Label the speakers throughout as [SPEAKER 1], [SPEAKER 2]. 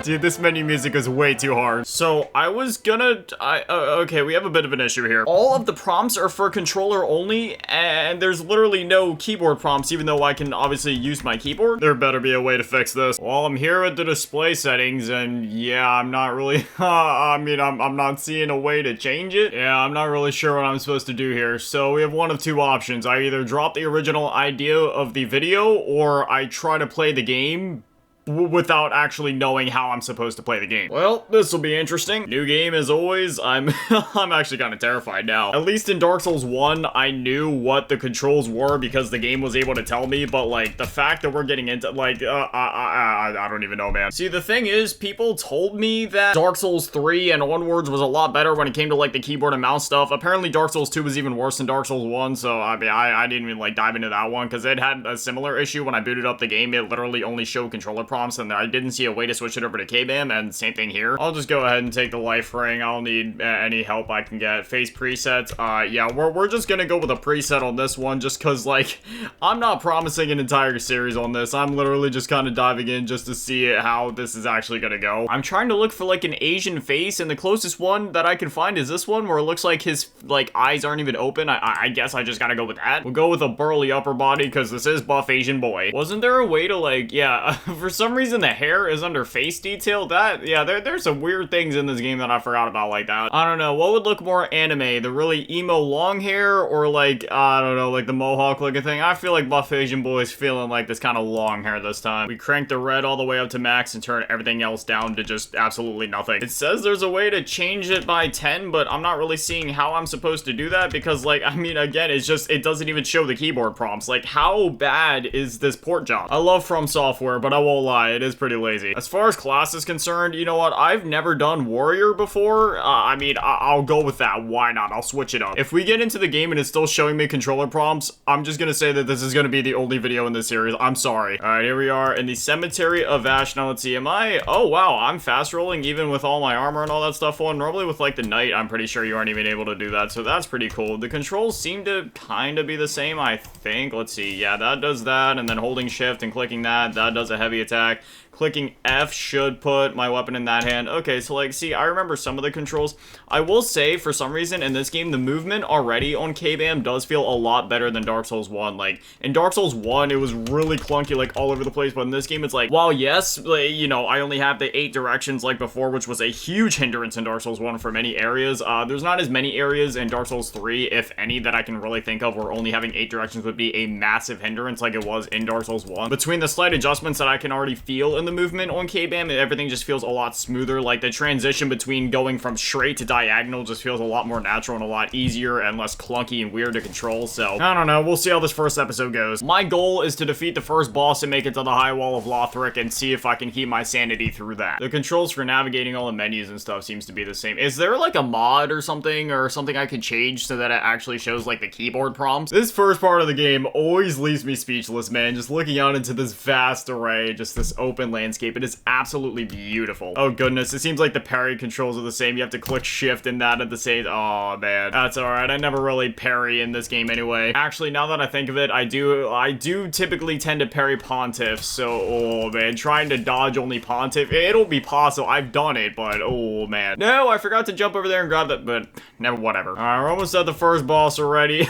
[SPEAKER 1] Dude, this menu music is way too hard. So I was gonna, okay, we have a bit of an issue here. All of the prompts are for controller only, and there's literally no keyboard prompts, even though I can obviously use my keyboard. There better be a way to fix this. Well, I'm here at the display settings, and yeah, I'm not really, I mean, I'm not seeing a way to change it. Yeah, I'm not really sure what I'm supposed to do here. So we have one of two options. I either drop the original idea of the video, or I try to play the game without actually knowing how I'm supposed to play the game. Well, this will be interesting. New game as always. I'm actually kind of terrified now. At least in Dark Souls 1, I knew what the controls were because the game was able to tell me, but like the fact that we're getting into like, I don't even know, man. See, the thing is, people told me that Dark Souls 3 and onwards was a lot better when it came to like the keyboard and mouse stuff. Apparently Dark Souls 2 was even worse than Dark Souls 1, so I mean, I didn't even like dive into that one because it had a similar issue when I booted up the game. It literally only showed controller prompts, and I didn't see a way to switch it over to K-Bam, and same thing here. I'll just go ahead and take the life ring. I'll need any help I can get. Face presets. Yeah, we're just gonna go with a preset on this one, just cause like, I'm not promising an entire series on this. I'm literally just kind of diving in just to see how this is actually gonna go. I'm trying to look for like an Asian face, and the closest one that I can find is this one, where it looks like his like eyes aren't even open. I guess I just gotta go with that. We'll go with a burly upper body, cause this is buff Asian boy. Wasn't there a way to like, yeah, for some reason the hair is under face detail? That, yeah, there's some weird things in this game that I forgot about like that. I don't know, what would look more anime? The really emo long hair, or like, I don't know, like the mohawk looking thing? I feel like buff Asian boy's feeling like this kind of long hair this time. We crank the red all the way up to max and turn everything else down to just absolutely nothing. It says there's a way to change it by 10, but I'm not really seeing how I'm supposed to do that because like, I mean, again, it's just, it doesn't even show the keyboard prompts. Like, how bad is this port job? I love From Software, but I won't lie, it is pretty lazy. As far as class is concerned, you know what? I've never done warrior before. I mean, I'll go with that. Why not? I'll switch it up. If we get into the game and it's still showing me controller prompts, I'm just gonna say that this is gonna be the only video in this series. I'm sorry. All right, here we are in the Cemetery of Ash. Now let's see, oh wow, I'm fast rolling even with all my armor and all that stuff on. Normally with like the knight, I'm pretty sure you aren't even able to do that, so that's pretty cool. The controls seem to kind of be the same, I think. Let's see, yeah, that does that, and then holding shift and clicking that does a heavy attack. Clicking F should put my weapon in that hand. Okay, so like, see, I remember some of the controls. I will say, for some reason, in this game, the movement already on K-Bam does feel a lot better than Dark Souls 1. Like, in Dark Souls 1, it was really clunky, like, all over the place, but in this game, it's like, while yes, like, you know, I only have the 8 directions like before, which was a huge hindrance in Dark Souls 1 for many areas. There's not as many areas in Dark Souls 3, if any, that I can really think of, where only having 8 directions would be a massive hindrance like it was in Dark Souls 1. Between the slight adjustments that I can already feel in the movement on K-Bam, everything just feels a lot smoother. Like the transition between going from straight to diagonal just feels a lot more natural and a lot easier and less clunky and weird to control. So I don't know, we'll see how this first episode goes. My goal is to defeat the first boss and make it to the high wall of Lothric and see if I can keep my sanity through that. The controls for navigating all the menus and stuff seems to be the same. Is there like a mod or something I could change so that it actually shows like the keyboard prompts? This first part of the game always leaves me speechless, man. Just looking out into this vast array, just this open landscape. It is absolutely beautiful. Oh goodness, it seems like the parry controls are the same. You have to click shift and that at the same. Oh man, that's all right. I never really parry in this game anyway. Actually, now that I think of it, I do typically tend to parry Pontiff. So, oh man, trying to dodge only Pontiff, it'll be possible. I've done it, but oh man. No, I forgot to jump over there and grab that, but never, whatever. All right, we're almost at the first boss already.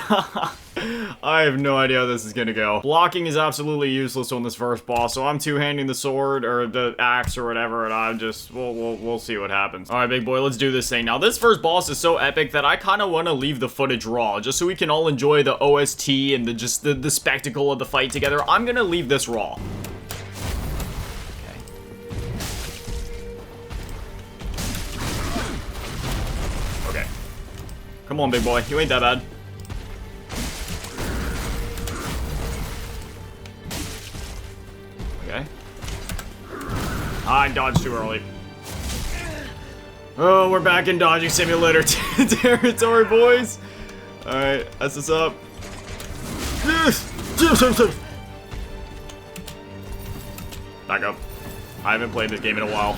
[SPEAKER 1] I have no idea how this is gonna go. Blocking is absolutely useless on this first boss, so I'm two-handing the sword or the axe or whatever, and I'm just, we'll see what happens. All right, big boy, let's do this thing. Now, this first boss is so epic that I kind of want to leave the footage raw, just so we can all enjoy the OST and the spectacle of the fight together. I'm gonna leave this raw. Okay. Come on, big boy, you ain't that bad. Okay. I dodged too early. Oh, we're back in dodging simulator territory, boys. All right, that's what's up. Back up. I haven't played this game in a while.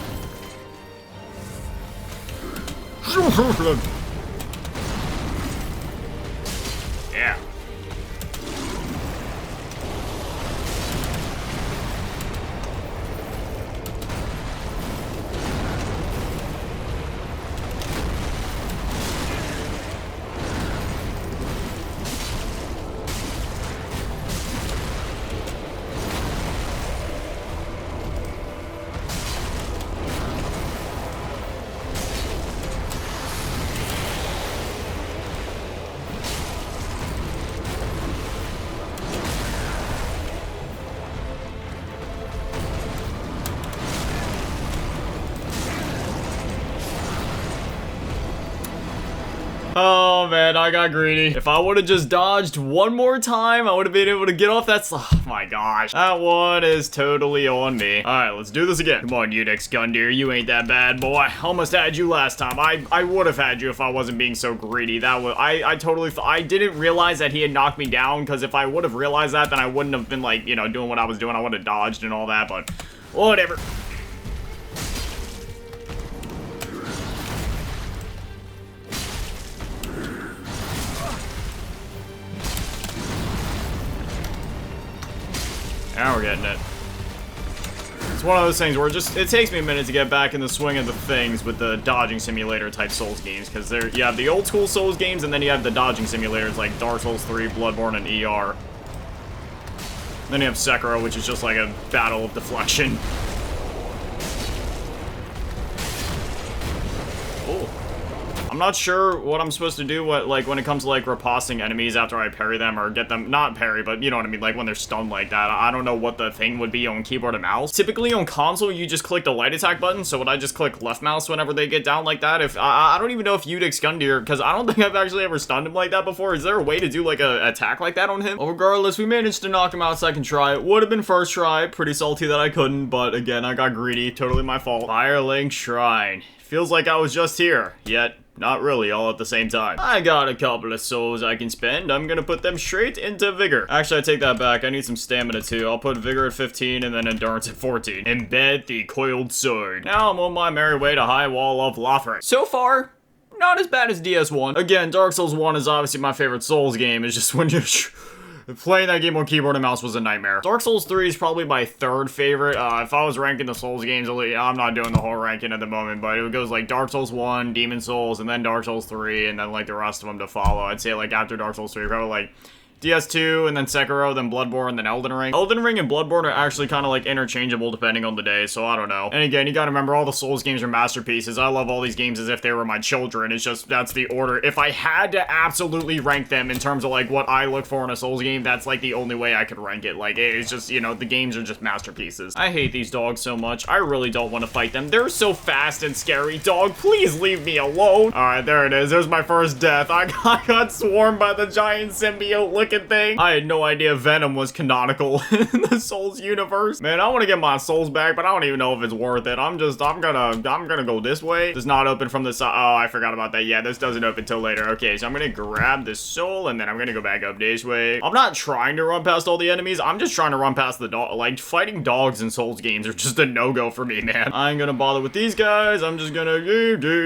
[SPEAKER 1] Yeah. Oh man, I got greedy. If I would have just dodged one more time, I would have been able to get off that oh my gosh. That one is totally on me. Alright, let's do this again. Come on, Unix Gundyr, you ain't that bad, boy. I almost had you last time. I would have had you if I wasn't being so greedy. That was I totally I didn't realize that he had knocked me down, because if I would have realized that, then I wouldn't have been like, you know, doing what I was doing. I would have dodged and all that, but whatever. Now we're getting it. It's one of those things where it takes me a minute to get back in the swing of the things with the dodging simulator type Souls games, because you have the old school Souls games, and then you have the dodging simulators like Dark Souls 3, Bloodborne, and ER. Then you have Sekiro, which is just like a battle of deflection. Oh. I'm not sure what I'm supposed to do when it comes to like riposting enemies after I parry them or get them, not parry, but you know what I mean, like when they're stunned like that. I don't know what the thing would be on keyboard and mouse. Typically on console, you just click the light attack button, so would I just click left mouse whenever they get down like that? If I don't even know if Unix Gundyr, because I don't think I've actually ever stunned him like that before. Is there a way to do like a attack like that on him? Well, regardless, we managed to knock him out second try. It would have been first try. Pretty salty that I couldn't, but again, I got greedy. Totally my fault. Firelink Shrine. Feels like I was just here, yet not really, all at the same time. I got a couple of souls I can spend. I'm gonna put them straight into Vigor. Actually, I take that back. I need some stamina too. I'll put Vigor at 15 and then Endurance at 14. Embed the Coiled Sword. Now I'm on my merry way to High Wall of Lothric. So far, not as bad as DS1. Again, Dark Souls 1 is obviously my favorite Souls game. It's just when you're playing that game on keyboard and mouse was a nightmare. Dark Souls 3 is probably my third favorite. If I was ranking the Souls games, I'm not doing the whole ranking at the moment, but it goes like Dark Souls 1, Demon Souls, and then Dark Souls 3, and then like the rest of them to follow. I'd say like after Dark Souls 3, probably like DS2, and then Sekiro, then Bloodborne, then Elden Ring. Elden Ring and Bloodborne are actually kind of like interchangeable depending on the day, so I don't know. And again, you gotta remember all the Souls games are masterpieces. I love all these games as if they were my children. It's just, that's the order. If I had to absolutely rank them in terms of like what I look for in a Souls game, that's like the only way I could rank it. Like, it's just, you know, the games are just masterpieces. I hate these dogs so much. I really don't want to fight them. They're so fast and scary. Dog, please leave me alone. Alright, there it is. There's my first death. I got swarmed by the giant symbiote looking thing. I had no idea Venom was canonical in the Souls universe. Man, I want to get my souls back, but I don't even know if it's worth it. I'm gonna go this way. Does not open from the side. Oh, I forgot about that. Yeah, this doesn't open till later. Okay, so I'm gonna grab this soul, and then I'm gonna go back up this way. I'm not trying to run past all the enemies. I'm just trying to run past the dog. Like, fighting dogs in Souls games are just a no-go for me, man. I ain't gonna bother with these guys. I'm just gonna,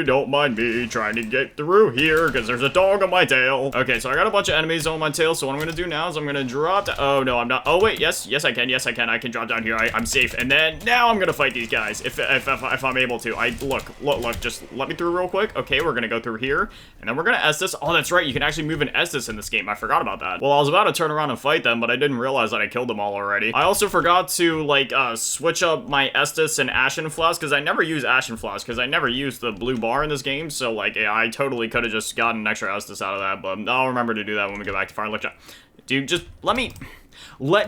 [SPEAKER 1] don't mind me trying to get through here, because there's a dog on my tail. Okay, so I got a bunch of enemies on my tail, so what I'm gonna do now is I'm gonna drop down. Oh, no, I'm not. Oh, wait, yes, I can. Yes, I can. I can drop down here. I'm safe. And then now I'm gonna fight these guys if I'm able to. Look, just let me through real quick. Okay, we're gonna go through here, and then we're gonna Estus. Oh, that's right. You can actually move an Estus in this game. I forgot about that. Well, I was about to turn around and fight them, but I didn't realize that I killed them all already. I also forgot to, like, switch up my Estus and Ashen Flask, because I never use Ashen Flask, because I never used the blue bar in this game, so, like, yeah, I totally could have just gotten an extra Estus out of that, but I'll remember to do that when we go back to Firelink. Dude, just let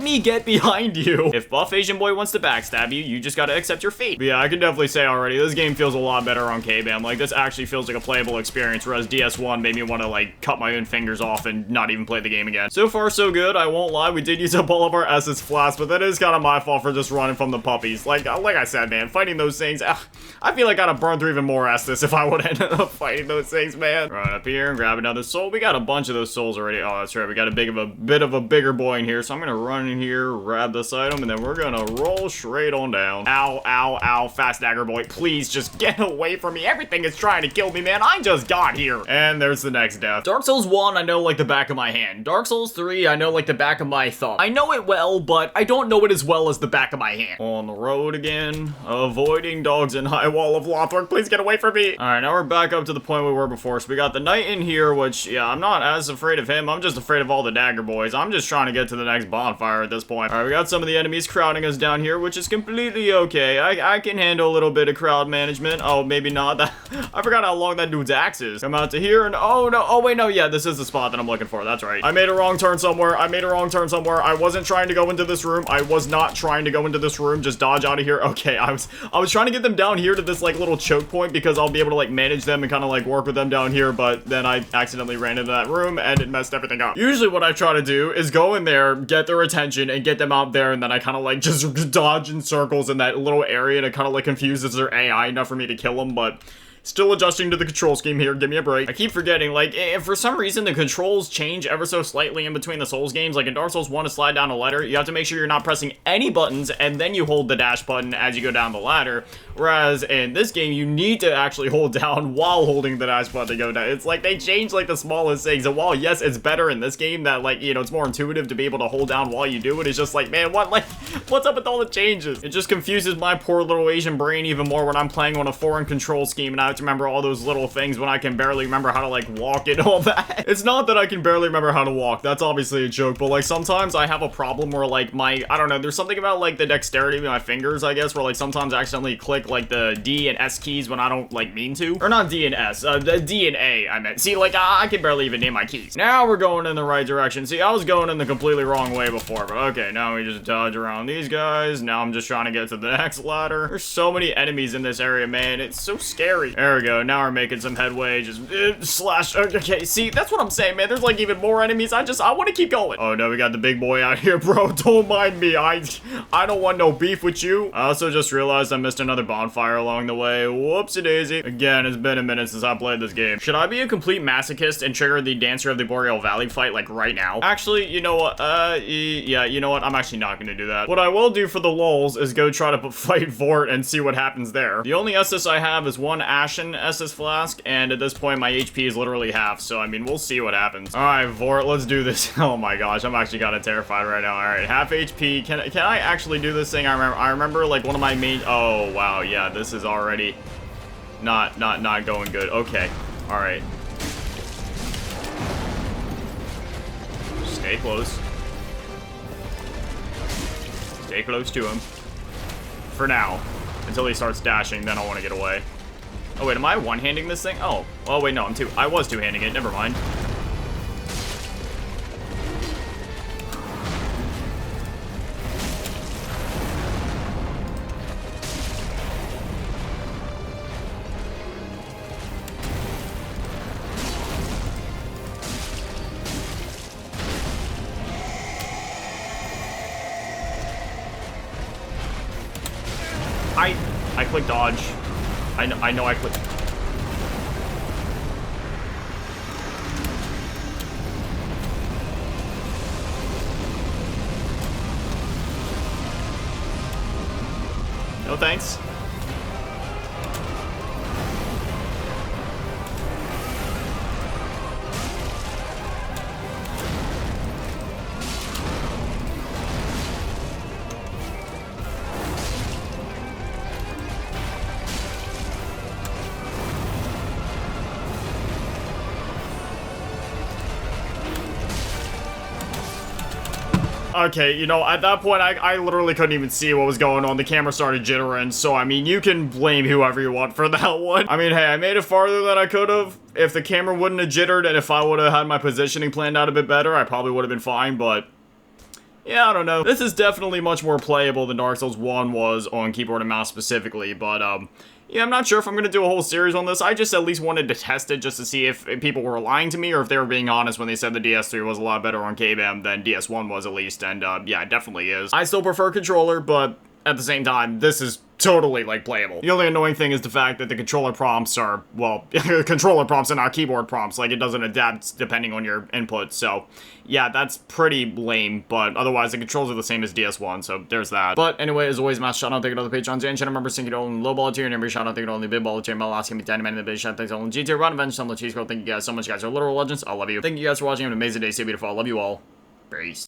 [SPEAKER 1] me get behind you. If Buff Asian Boy wants to backstab you, you just gotta accept your fate. But yeah, I can definitely say already, this game feels a lot better on K-Bam. Like, this actually feels like a playable experience, whereas DS1 made me want to, like, cut my own fingers off and not even play the game again. So far, so good. I won't lie, we did use up all of our Essence Flasks, but that is kind of my fault for just running from the puppies. Like I said, man, fighting those things, I feel like I'd have burned through even more Estus if I would have ended up fighting those things, man. Right up here and grab another soul. We got a bunch of those souls already. Oh, that's right. We got a bit of a bigger boy in here, so I'm gonna run in here, grab this item, and then we're gonna roll straight on down. Ow, ow, ow, fast dagger boy. Please, just get away from me. Everything is trying to kill me, man. I just got here. And there's the next death. Dark Souls 1, I know like the back of my hand. Dark Souls 3, I know like the back of my thumb. I know it well, but I don't know it as well as the back of my hand. On the road again, avoiding dogs in High Wall of Lothric. Please get away from me. All right, now we're back up to the point we were before. So we got the knight in here, which, yeah, I'm not as afraid of him. I'm just afraid of all the dagger boys. I'm just trying to get to the next bonfire at this point. All right, we got some of the enemies crowding us down here, which is completely okay. I can handle a little bit of crowd management. Oh, maybe not. I forgot how long that dude's axe is. Come out to here and oh no, oh wait, no, yeah, this is the spot that I'm looking for. That's right. I made a wrong turn somewhere. I wasn't trying to go into this room. I was not trying to go into this room. Just dodge out of here. Okay, I was trying to get them down here to this like little choke point because I'll be able to like manage them and kind of like work with them down here, but then I accidentally ran into that room and it messed everything up. Usually what I try to do is go in there, get their attention and get them out there, and then I kind of like just dodge in circles in that little area to kind of like confuses their AI enough for me to kill them, but still adjusting to the control scheme here. Give me a break. I keep forgetting, like, if for some reason the controls change ever so slightly in between the Souls games, like in Dark Souls 1 to slide down a ladder, you have to make sure you're not pressing any buttons and then you hold the dash button as you go down the ladder. Whereas in this game, you need to actually hold down while holding the dash button to go down. It's like they change like the smallest things. And while, yes, it's better in this game that, like, you know, it's more intuitive to be able to hold down while you do it, it's just like, man, what's up with all the changes? It just confuses my poor little Asian brain even more when I'm playing on a foreign control scheme and I have to remember all those little things when I can barely remember how to like walk and all that. It's not that I can barely remember how to walk. That's obviously a joke, but like sometimes I have a problem where like I don't know, there's something about like the dexterity of my fingers, I guess, where like sometimes I accidentally click like the D and S keys when I don't like mean to. Or not D and S, the D and A I meant. See, like I can barely even name my keys. Now we're going in the right direction. See, I was going in the completely wrong way before, but okay, now we just dodge around these guys. Now I'm just trying to get to the next ladder. There's so many enemies in this area, man. It's so scary. There we go. Now we're making some headway. Just slash. Okay, see, that's what I'm saying, man. There's like even more enemies. I want to keep going. Oh no, we got the big boy out here, bro. Don't mind me. I don't want no beef with you. I also just realized I missed another bonfire along the way. Whoopsie daisy. Again, it's been a minute since I played this game. Should I be a complete masochist and trigger the Dancer of the Boreal Valley fight like right now? Actually, you know what? Yeah, you know what? I'm actually not gonna do that. What I will do for the lulz is go try to fight Vort and see what happens there. The only Estus I have is one Ashen Estus flask, and at this point my HP is literally half, so I mean, we'll see what happens. All right, Vort, let's do this. Oh my gosh, I'm actually kind of terrified right now. All right, half HP. Can I actually do this thing? I remember like one of my main. Oh wow, yeah, this is already not going good. Okay, all right. Stay close. Stay close to him. For now, until he starts dashing, then I want to get away. Oh wait, am I one-handing this thing? Oh wait, no, I was two-handing it, never mind. I clicked dodge. I know I clicked. No thanks. Okay, you know, at that point, I literally couldn't even see what was going on. The camera started jittering, so, I mean, you can blame whoever you want for that one. I mean, hey, I made it farther than I could have. If the camera wouldn't have jittered and if I would have had my positioning planned out a bit better, I probably would have been fine, but yeah, I don't know. This is definitely much more playable than Dark Souls 1 was on keyboard and mouse specifically, but, yeah, I'm not sure if I'm going to do a whole series on this. I just at least wanted to test it just to see if people were lying to me or if they were being honest when they said the DS3 was a lot better on KBAM than DS1 was at least, and yeah, it definitely is. I still prefer controller, but at the same time, this is totally, like, playable. The only annoying thing is the fact that the controller prompts are, well, controller prompts and not keyboard prompts. Like, it doesn't adapt depending on your input, so yeah, that's pretty lame, but otherwise, the controls are the same as DS1, so there's that. But anyway, as always, mass shout out, thank you to all the Patreons and channel members, thank you to all the low ball tier, and every shout out, thank you to all the big ball tier, Mel, asking me, Danny Man, and the big shout, thanks to all the G tier, Ron, Avenge, some of the Cheese Girl, thank you guys so much, you guys are literal legends, I love you. Thank you guys for watching, have an amazing day, stay beautiful, I love you all, peace.